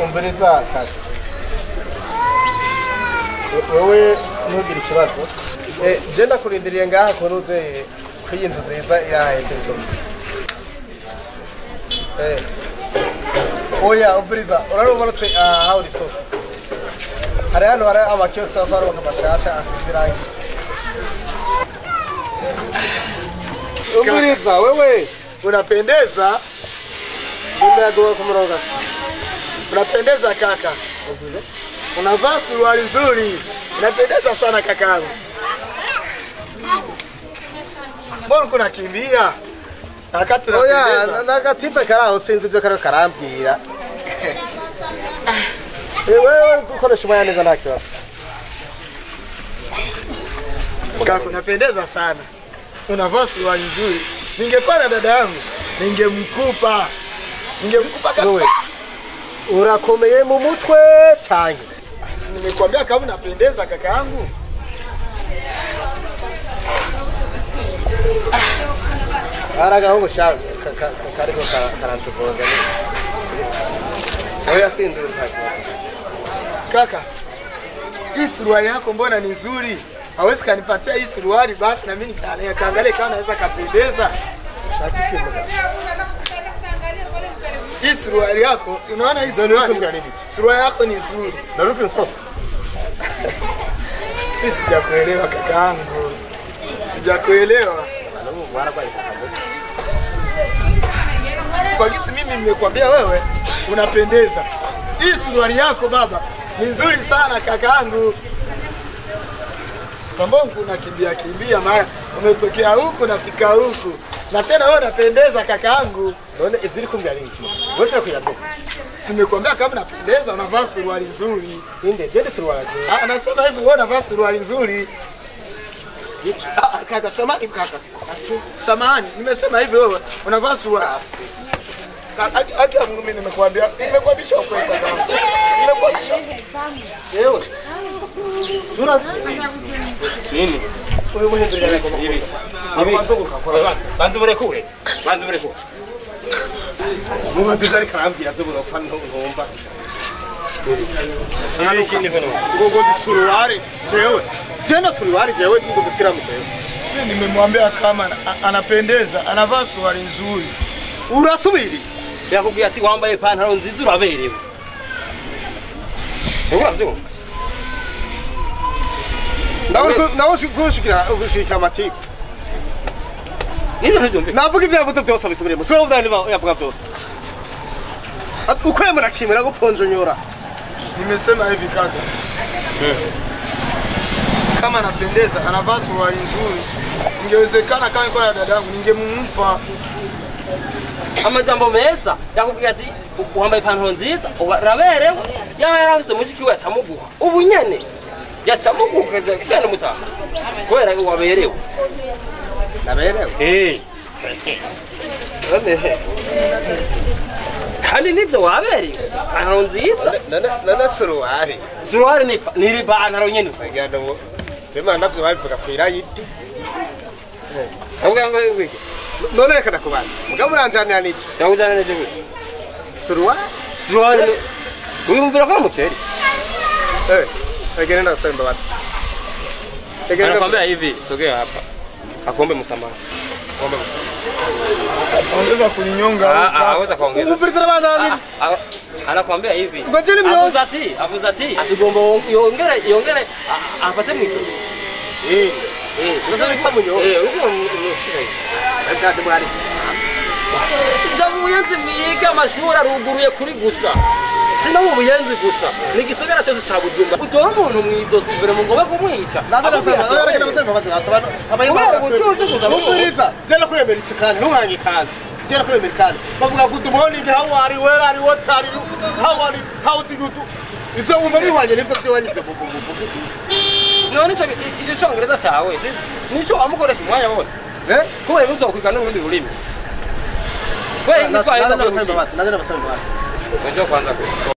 umviriza kaka wewe ntugire ikibazo je ndakurindiriye ngaha kuruze kwiyinzu nziza irahaye peso oya umviriza urarubona tse aho riso hari hano hari amakioski avaro bakamashasha asize irangi umviriza wewe unapendeza ndio kumuronga unapendeza kaka unavaa suruali nzuri unapendeza sana kakaangu mbona kuna kimbia nakati oya nakatipe karaho sinzi byo karo karambira wewe ukoresha maya neza nakiwa kaka unapendeza sana unavaa suruali nzuri ningekuwa na dada yangu ningemkupa kabisa urakomeye mu mutwe cyane nimekwambia kama unapendeza kaka yangu aragaho shaka kariko karantukoza oya sinduri kaka hii suruali yako mbona ni nzuri hawezi kanipatia hii suruali basi na mimi nikaangalia kama naweza kapendeza shakiki mbona hii suruali yako unaona hii suruali yako ni nzuri narupi msoto sijakuelewa kakaangu sijakuelewa kwa gisi mimi nimekwambia wewe unapendeza hii suruali yako baba ni nzuri sana kakaangu sambongu unakimbia mara umetokea huku nafika huku na tena wewe unapendeza kakaangu unaona izili kumbia nini wote kuyazo simekwambia kama unapendeza unavaa suruali nzuri ndio je suruali anasema hivi wewe unavaa suruali nzuri kaka samani kaka samani nimesema hivi wewe unavaa suruali haki ya Mungu mimi nimekuambisha ukweli kaka nimekuambisha wewe suruali nini wewe muhendera yako hivi banze murekure mubaze zari karambira byo burofana ngomba nani kindi hono gogo suruali jewe jana suruali jewe ngo gusira mutego mimi nimemwambia kama anapendeza anavaa suruali nzuri urasubiri yakubwiye ati wambaye pantaro nziza uraberewe uravyo nawo gushika matiko navuga ibyavuze byose bisubiremo sura ubudani yavuga byose ukwemera kimera guponjonyora nimesema hivi kaka kama anapendeza anavaa suruali nzuri ingewezekana kama kwa dadangu ningemumpa amajambo meza yakubwiye ati wambaye pantaro nziza uraberewe yarafise mushiki we acamuguha ubu nyene yacamuguha kandi mutaha kubera waberewe naberewe kandi nibyo waberewe pantaro nziza na suruali ni pantaro nyene agenda ngo sema ndavyo babivuga kwira yiti avuga ngo wiki none reka nakubana mugabo uranjanira niki ndawujana neje wiki suruali wiyumvira ko muceri agenda nasemba bati anakwambia hivi sogea hapa akombe msamaha ongeza kuninyonga haweza kaongeza umpirira bana nini anakwambia hivi afuzati asigomba yongere apate mwito unasema kama munyo uko mshika hivi akati bwari ndamuyenze miyiga mashura ruguruye kuri gusa sina mu buyenzi gusa nigisagara cyose cyabujumba utora umuntu mwizosi imbere mu ngobe kumwica uburiza jela kuri Amerikani nuhangikana jela kuri Amerikani bavuga good morning how are you where are you what are you how do you do ivyo wumva bihwanye n'ivyo byonyitse none icyo cyongereza cyawe nico amukoresha umwanya wose kubera ngo uzokwigana n'urundi rurimi kubera ngo twaheza Najua kwanza